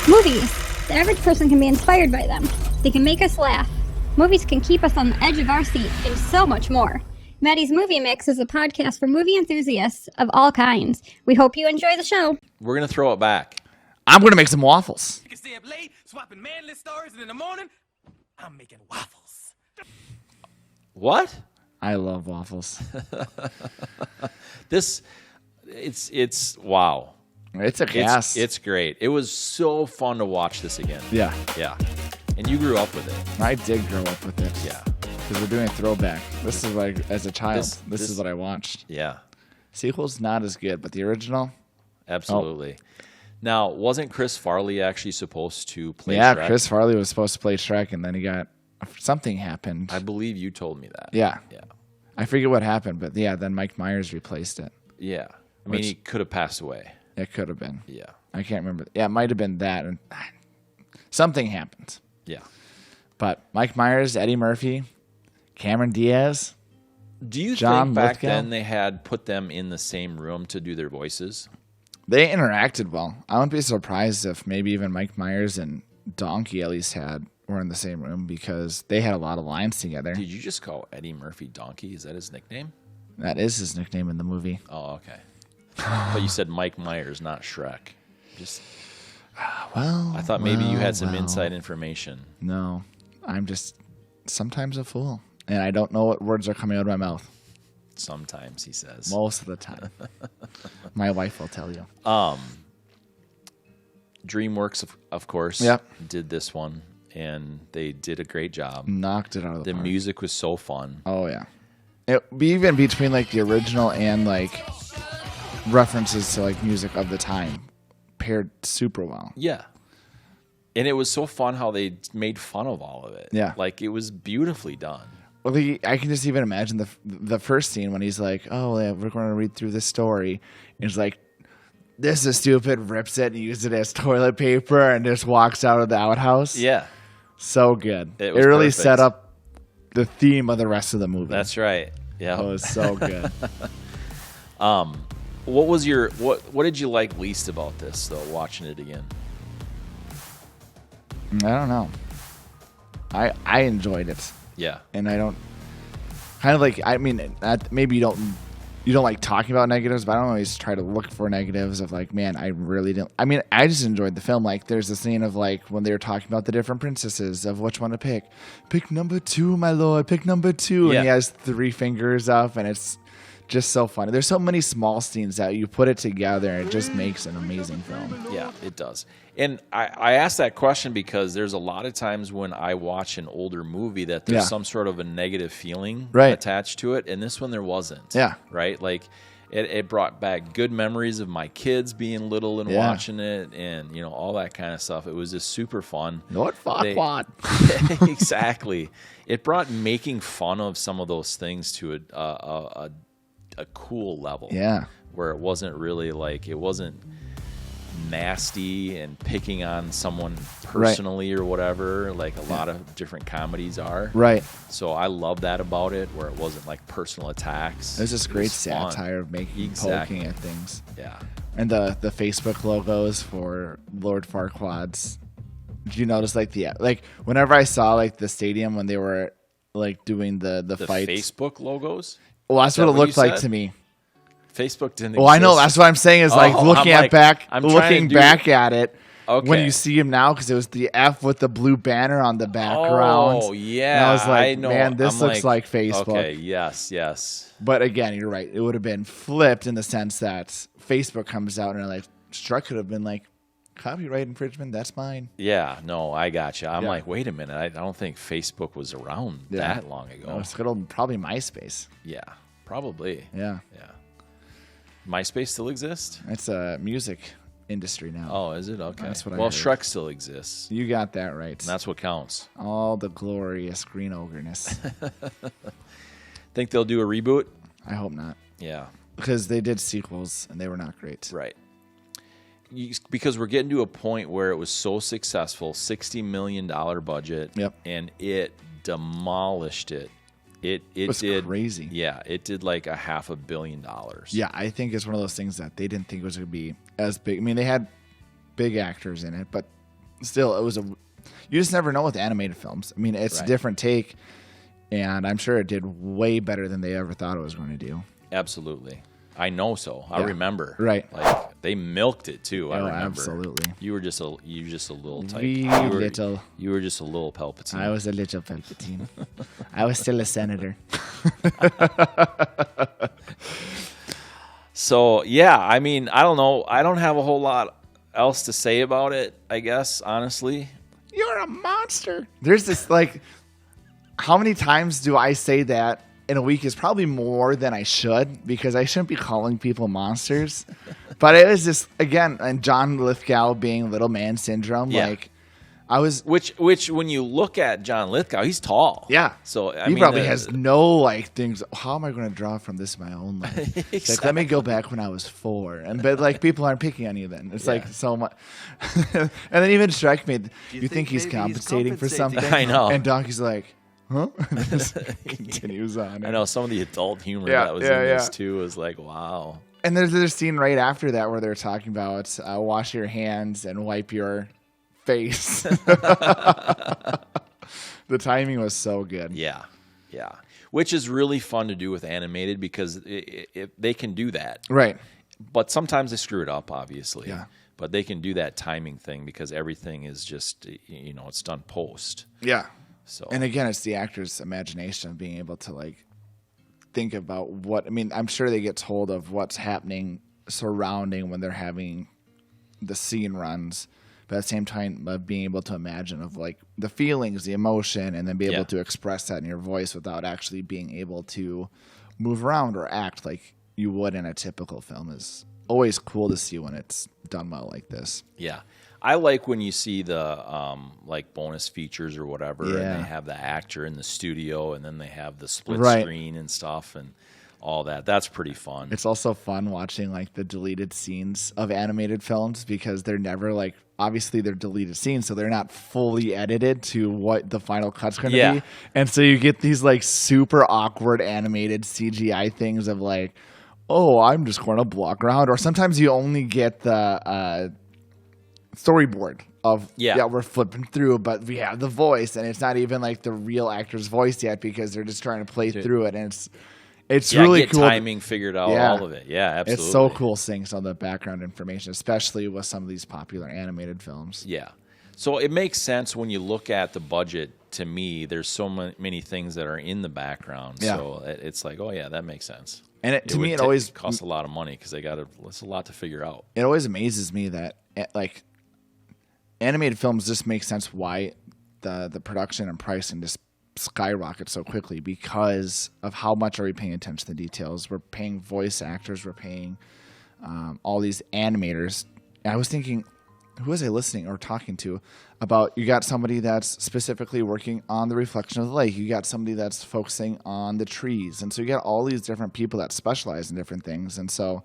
Movies. The average person can be inspired by them. They can make us laugh. Movies can keep us on the edge of our seat, and so much more. Maddie's Movie Mix is a podcast for movie enthusiasts of all kinds. We hope you enjoy the show. We're going to throw it back. I'm going to make some waffles. You can stay up late, swapping manly stories, and in the morning, I'm making waffles. What? I love waffles. It's wow. It's a gas. It's great. It was so fun to watch this again. Yeah. Yeah. And you grew up with it. I did grow up with it. Yeah. Because we're doing a throwback. This is like, as a child, this is what I watched. Yeah. Sequel's not as good, but the original? Absolutely. Now, wasn't Chris Farley actually supposed to play Shrek? Yeah, Chris Farley was supposed to play Shrek, and then something happened. I believe you told me that. Yeah. Yeah. I forget what happened, but yeah, then Mike Myers replaced it. Yeah. I mean, he could have passed away. It could have been. Yeah. I can't remember. Yeah, it might have been that. And something happened. Yeah. But Mike Myers, Eddie Murphy, Cameron Diaz. Do you John think back Lithgow? then they had put them in the same room to do their voices? They interacted well. I wouldn't be surprised if maybe even Mike Myers and Donkey at least were in the same room because they had a lot of lines together. Did you just call Eddie Murphy Donkey? Is that his nickname? That is his nickname in the movie. Oh, okay. But you said Mike Myers, not Shrek. Just I thought maybe you had some inside information. No, I'm just sometimes a fool, and I don't know what words are coming out of my mouth. Sometimes, he says. Most of the time. My wife will tell you. DreamWorks, of course, Yep. did this one, and they did a great job. Knocked it out of the The park. music was so fun. Oh, yeah. Even between, like, the original and, like, references to, like, music of the time paired super well. Yeah. And it was so fun how they made fun of all of it. Yeah. Like, it was beautifully done. Well, I can just even imagine the first scene when he's like, oh, yeah, we're going to read through this story. And he's like, this is stupid, rips it and uses it as toilet paper and just walks out of the outhouse. Yeah. So good. It It was really perfect. set up the theme of the rest of the movie. That's right. Yeah. It was so good. What was what did you like least about this though, watching it again? I don't know. I enjoyed it. Yeah. And I don't kind of like, I mean, maybe you don't like talking about negatives, but I don't always try to look for negatives of like, man, I really didn't. I mean, I just enjoyed the film. Like, there's a scene of like when they were talking about the different princesses of which one to pick. Pick number 2, my lord. Pick number 2. Yeah. And he has 3 fingers up, and it's just so funny. There's so many small scenes that you put it together, and it just makes an amazing film. Yeah, it does. And I asked that question because there's a lot of times when I watch an older movie that there's Yeah. some sort of a negative feeling Right. attached to it, and this one there wasn't. Yeah. Right? Like, it brought back good memories of my kids being little and Yeah. watching it, and, you know, all that kind of stuff. It was just super fun. Lord Farquaad. Exactly. It brought making fun of some of those things to a cool level. Yeah. Where it wasn't really like, it wasn't nasty and picking on someone personally or whatever, like a lot of different comedies are. Right. So I love that about it, where it wasn't like personal attacks. There's this It great was fun. satire of making poking at things. Yeah. And the Facebook logos for Lord Farquaad's. Did you notice like whenever I saw like the stadium when they were like doing the The fights? Facebook logos? Well, that's Is that what it what looked you like said? to me. Facebook didn't Well, I know exist. that's what I'm saying is like Oh, looking I'm at like, back, I'm trying looking to do- back at it. Okay. When you see him now, because it was the F with the blue banner on the background. Oh, yeah. And I was like, know. man, this I'm looks like Facebook. Okay, yes. But again, you're right. It would have been flipped in the sense that Facebook comes out and like Shrek could have been like, copyright infringement, that's mine. Yeah, no, I got you. I'm Yeah. like, wait a minute. I don't think Facebook was around that long ago. No, it's good old, probably MySpace. Yeah, probably. Yeah. Yeah. MySpace still exists? It's a music industry now. Oh, is it? Okay. That's what I well, heard. Shrek still exists. You got that right. And that's what counts. All the glorious green ogreness. Think they'll do a reboot? I hope not. Yeah. Because they did sequels and they were not great. Right. because we're getting to a point where it was so successful, $60 million budget, and it demolished it. It was did crazy. Yeah, it did like $500 million. Yeah, I think it's one of those things that they didn't think it was going to be as big. I mean, they had big actors in it, but still, it was you just never know with animated films. I mean, it's a different take, and I'm sure it did way better than they ever thought it was going to do. Absolutely. I know so. I remember. Right. Like they milked it too. I remember. Absolutely. You were just a little type. You were just a little Palpatine. I was a little Palpatine. I was still a senator. So yeah, I mean, I don't know. I don't have a whole lot else to say about it, I guess, honestly. You're a monster. There's this like, how many times do I say that in a week? Is probably more than I should, because I shouldn't be calling people monsters. But it was just, again, and John Lithgow being little man syndrome. Like, I was, which when you look at John Lithgow, he's tall. Yeah. So I he mean, probably has no like things. How am I going to draw from this in my own life? Exactly. It's like, let me go back when I was 4, and but like people aren't picking on you then. It's like so much. And then even Shrek made. You think he's compensating for something? I know. And Donkey's like, huh? Continues on. I know some of the adult humor that was in this too was like, wow. And there's a scene right after that where they're talking about wash your hands and wipe your face. The timing was so good. Yeah. Which is really fun to do with animated, because they can do that. Right. But sometimes they screw it up, obviously. Yeah. But they can do that timing thing because everything is just, it's done post. Yeah. So. And again, it's the actor's imagination of being able to like think about what, I mean, I'm sure they get told of what's happening surrounding when they're having the scene runs, but at the same time of being able to imagine of like the feelings, the emotion, and then be able to express that in your voice without actually being able to move around or act like you would in a typical film is always cool to see when it's done well like this. Yeah. I like when you see the like bonus features or whatever, and they have the actor in the studio, and then they have the split screen and stuff and all that. That's pretty fun. It's also fun watching like the deleted scenes of animated films, because they're never like, obviously they're deleted scenes, so they're not fully edited to what the final cut's going to be. And so you get these like super awkward animated CGI things of like, oh, I'm just going to walk around. Or sometimes you only get the storyboard of we're flipping through, but we have the voice, and it's not even like the real actor's voice yet, because they're just trying to play through it, and it's really cool. Timing figured out, all of it. Yeah, absolutely. It's so cool seeing some of the background information, especially with some of these popular animated films. Yeah. So it makes sense when you look at the budget. To me, there's so many things that are in the background. Yeah. So it's like, oh yeah, that makes sense. And it always costs a lot of money, because it's a lot to figure out. It always amazes me that like animated films just make sense why the production and pricing just skyrocket so quickly, because of how much are we paying attention to the details. We're paying voice actors, we're paying all these animators. And I was thinking, who was I listening or talking to about, you got somebody that's specifically working on the reflection of the lake, you got somebody that's focusing on the trees, and so you got all these different people that specialize in different things. And so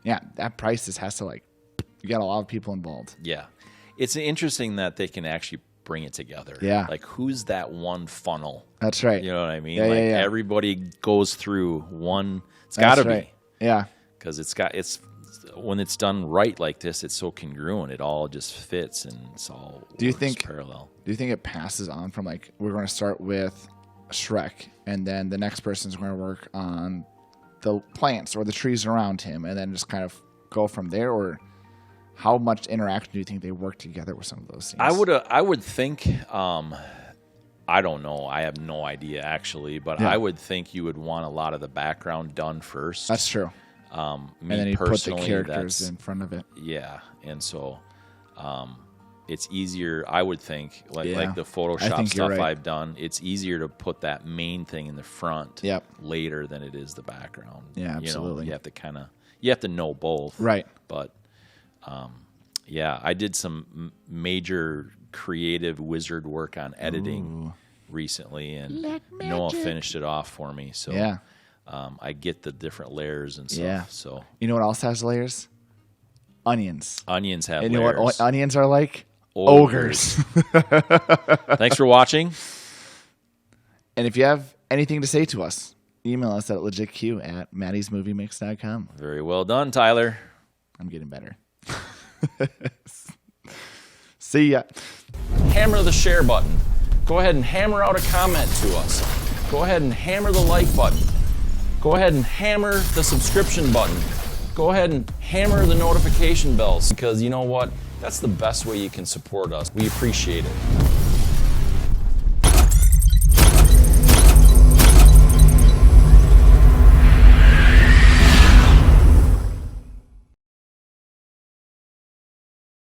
that price just has to, like, you got a lot of people involved. Yeah. It's interesting that they can actually bring it together. Yeah. Like, who's that one funnel? That's right. You know what I mean? Yeah, like, yeah. everybody goes through one. It's got to be. Yeah. Because when it's done right like this, it's so congruent. It all just fits, and it's all parallel. Do you think it passes on from, like, we're going to start with Shrek, and then the next person's going to work on the plants or the trees around him, and then just kind of go from there? Or how much interaction do you think they work together with some of those scenes? I would think, I don't know. I have no idea, actually. But I would think you would want a lot of the background done first. That's true. And then you put the characters in front of it. Yeah. And so it's easier, I would think, like the Photoshop stuff I've done, it's easier to put that main thing in the front later than it is the background. Yeah, absolutely. You have to know both. Right. But I did some major creative wizard work on editing recently, and Noah finished it off for me. So I get the different layers and stuff. Yeah. So you know what else has layers? Onions. Onions have and layers. You know what onions are like? Ogres. Thanks for watching. And if you have anything to say to us, email us at legitq@mattiesmoviemix.com. Very well done, Tyler. I'm getting better. See ya. Hammer the share button. Go ahead and hammer out a comment to us. Go ahead and hammer the like button. Go ahead and hammer the subscription button. Go ahead and hammer the notification bells, because you know what? That's the best way you can support us. We appreciate it.